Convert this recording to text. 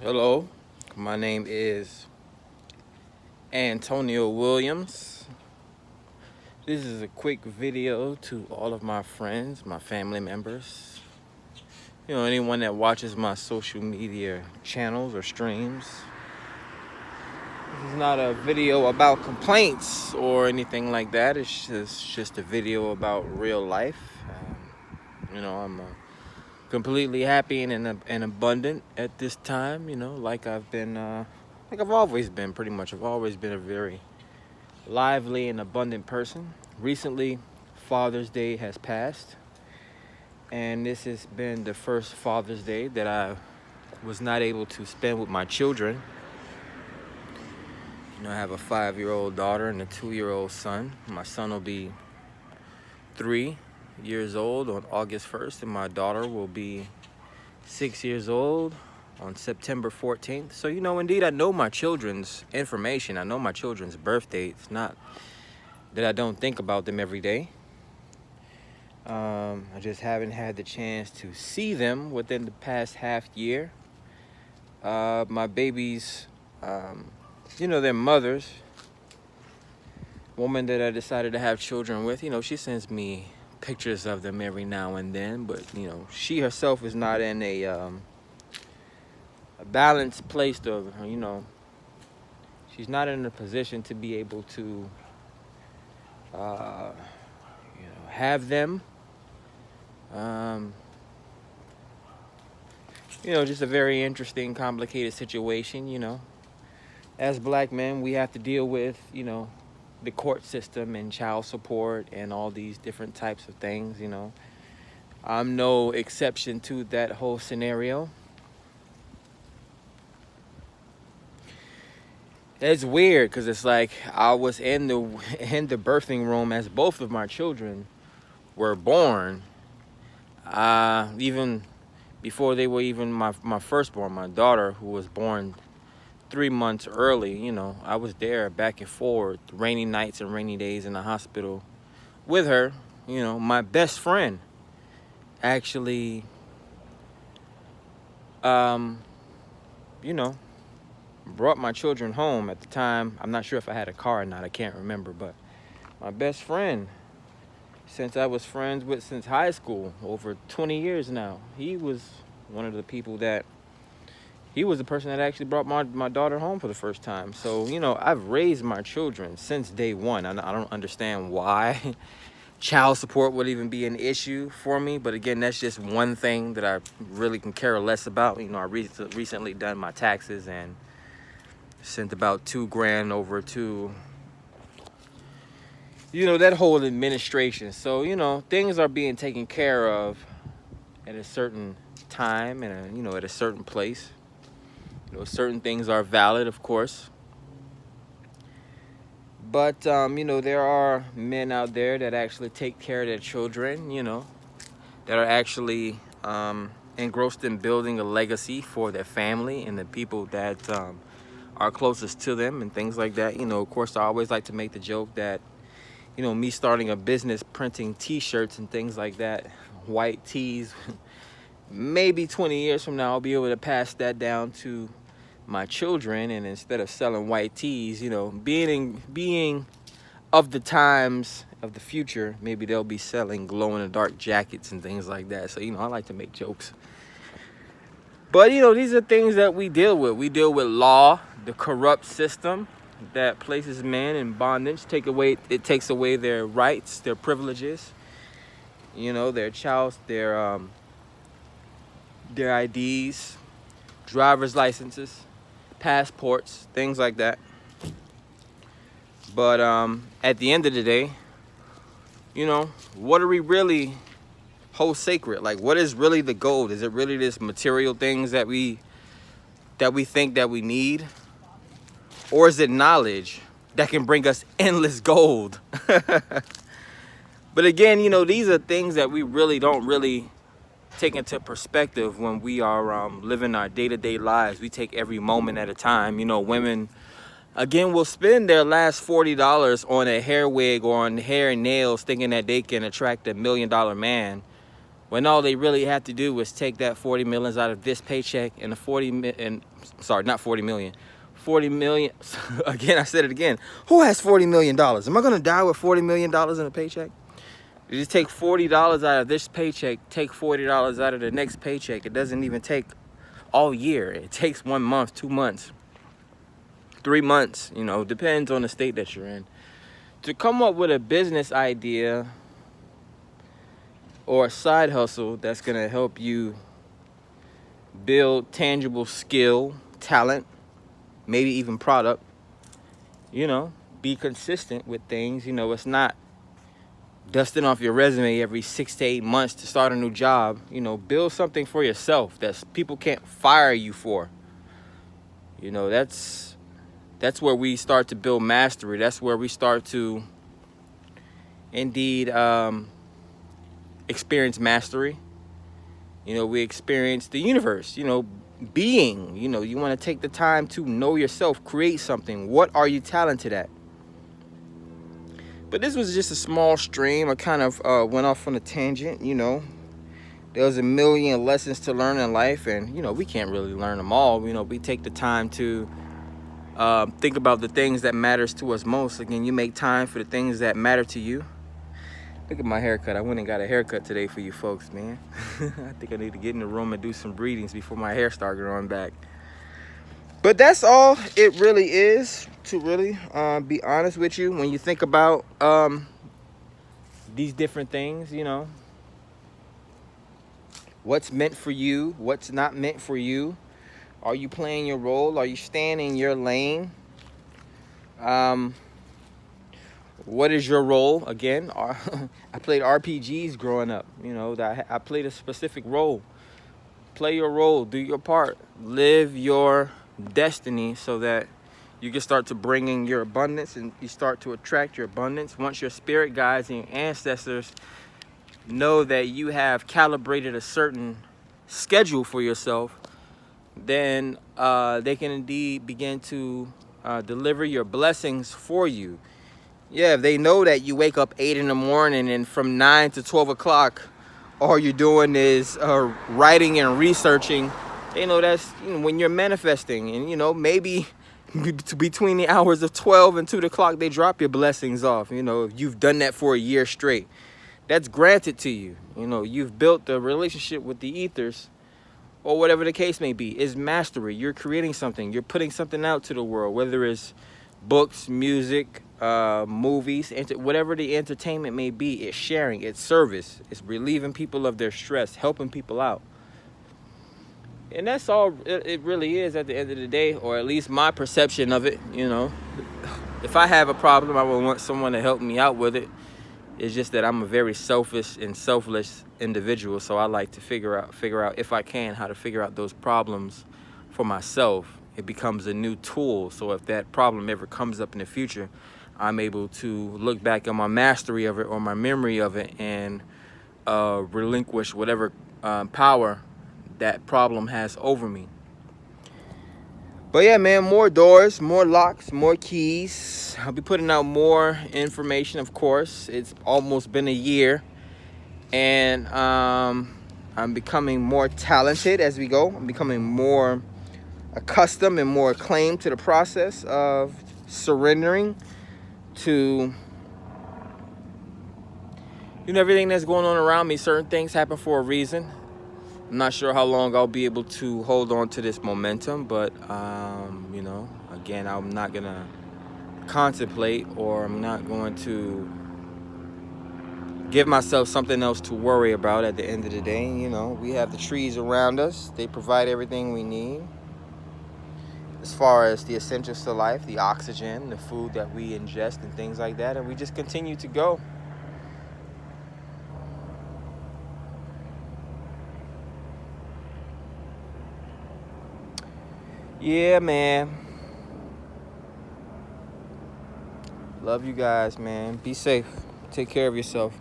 Hello, my name is Antonio Williams. This is a quick video to all of my friends, my family members, anyone that watches my social media channels or streams. This is not a video about complaints or anything like that. It's just a video about real life. I'm completely happy and abundant at this time, like I've always been pretty much. I've always been a very lively and abundant person. Recently, Father's Day has passed, and this has been the first Father's Day that I was not able to spend with my children. I have a 5-year-old daughter and a 2-year-old son. My son will be 3 years old on August 1st, and my daughter will be 6 years old on September 14th. So, indeed, I know my children's information. I know my children's birth dates. Not that I don't think about them every day. I just haven't had the chance to see them within the past half year. My babies, their mothers, woman that I decided to have children with, she sends me pictures of them every now and then, but she herself is not in a balanced place to, she's not in a position to be able to have them. Just a very interesting, complicated situation. As black men, we have to deal with the court system and child support and all these different types of things. I'm no exception to that whole scenario. It's weird because it's like I was in the birthing room as both of my children were born. Even before they were even my firstborn, my daughter, who was born 3 months early, I was there back and forth, rainy nights and rainy days in the hospital with her. My best friend actually, brought my children home at the time. I'm not sure if I had a car or not. I can't remember. But my best friend, since I was friends with since high school, over 20 years now, he was one of the people that, he was the person that actually brought my daughter home for the first time. So, I've raised my children since day one. I don't understand why child support would even be an issue for me. But again, that's just one thing that I really can care less about. I recently done my taxes and sent about $2,000 over to, that whole administration. So, things are being taken care of at a certain time and, at a certain place. Certain things are valid, of course. But, there are men out there that actually take care of their children, that are actually engrossed in building a legacy for their family and the people that are closest to them and things like that. Of course, I always like to make the joke that, me starting a business printing T-shirts and things like that, white tees, maybe 20 years from now, I'll be able to pass that down to my children, and instead of selling white tees, being of the times of the future, maybe they'll be selling glow-in-the-dark jackets and things like that. So, I like to make jokes. But, these are things that we deal with. We deal with law, the corrupt system that places men in bondage. It takes away their rights, their privileges, their their IDs, driver's licenses, passports, things like that. But at the end of the day, what do we really hold sacred? Like, what is really the gold? Is it really this material things that we think that we need? Or is it knowledge that can bring us endless gold? But again, these are things that we really don't take into perspective when we are living our day-to-day lives. We take every moment at a time. Women, again, will spend their last $40 on a hair wig or on hair and nails thinking that they can attract $1 million man, when all they really have to do is take that 40 million out of this paycheck and the 40 million. Again, I said it again. Who has $40 million? Am I going to die with $40 million in a paycheck? You just take $40 out of this paycheck, take $40 out of the next paycheck. It doesn't even take all year. It takes 1 month, 2 months, 3 months, you know, depends on the state that you're in. To come up with a business idea or a side hustle that's going to help you build tangible skill, talent, maybe even product, you know, be consistent with things. You know, it's not dusting off your resume every 6 to 8 months to start a new job. You know, build something for yourself that people can't fire you for. You know, that's where we start to build mastery. That's where we start to indeed experience mastery. You know, we experience the universe, you know, being. You know, you want to take the time to know yourself, create something. What are you talented at? But this was just a small stream. I kind of went off on a tangent, you know. There was a million lessons to learn in life, and, you know, we can't really learn them all. You know, we take the time to think about the things that matters to us most. Again, you make time for the things that matter to you. Look at my haircut. I went and got a haircut today for you folks, man. I think I need to get in the room and do some breathings before my hair starts growing back. But that's all it really is, to really be honest with you. When you think about these different things, you know, what's meant for you, what's not meant for you. Are you playing your role? Are you staying in your lane? What is your role? Again, I played RPGs growing up. You know, I played a specific role. Play your role. Do your part. Live your destiny so that you can start to bring in your abundance and you start to attract your abundance. Once your spirit guides and your ancestors know that you have calibrated a certain schedule for yourself, then they can indeed begin to deliver your blessings for you. Yeah, if they know that you wake up 8 in the morning and from 9 to 12 o'clock, all you're doing is writing and researching, they know that's, you know, when you're manifesting. And, you know, maybe between the hours of 12 and 2 o'clock, they drop your blessings off. You know, if you've done that for a year straight, that's granted to you. You know, you've built a relationship with the ethers, or whatever the case may be. Is mastery. You're creating something. You're putting something out to the world, whether it's books, music, movies, whatever the entertainment may be. It's sharing, it's service, it's relieving people of their stress, helping people out. And that's all it really is at the end of the day, or at least my perception of it. You know, if I have a problem, I would want someone to help me out with it. It's just that I'm a very selfish and selfless individual, so I like to figure out if I can how to figure out those problems for myself. It becomes a new tool, so if that problem ever comes up in the future, I'm able to look back on my mastery of it or my memory of it and relinquish whatever power that problem has over me. But yeah, man, more doors, more locks, more keys. I'll be putting out more information, of course. It's almost been a year, and I'm becoming more talented as we go. I'm becoming more accustomed and more acclaimed to the process of surrendering to, you know, everything that's going on around me. Certain things happen for a reason. I'm not sure how long I'll be able to hold on to this momentum, but you know, again, I'm not gonna contemplate, or I'm not going to give myself something else to worry about at the end of the day. You know, we have the trees around us. They provide everything we need as far as the essentials to life, the oxygen, the food that we ingest and things like that, and we just continue to go. Yeah, man. Love you guys, man. Be safe. Take care of yourself.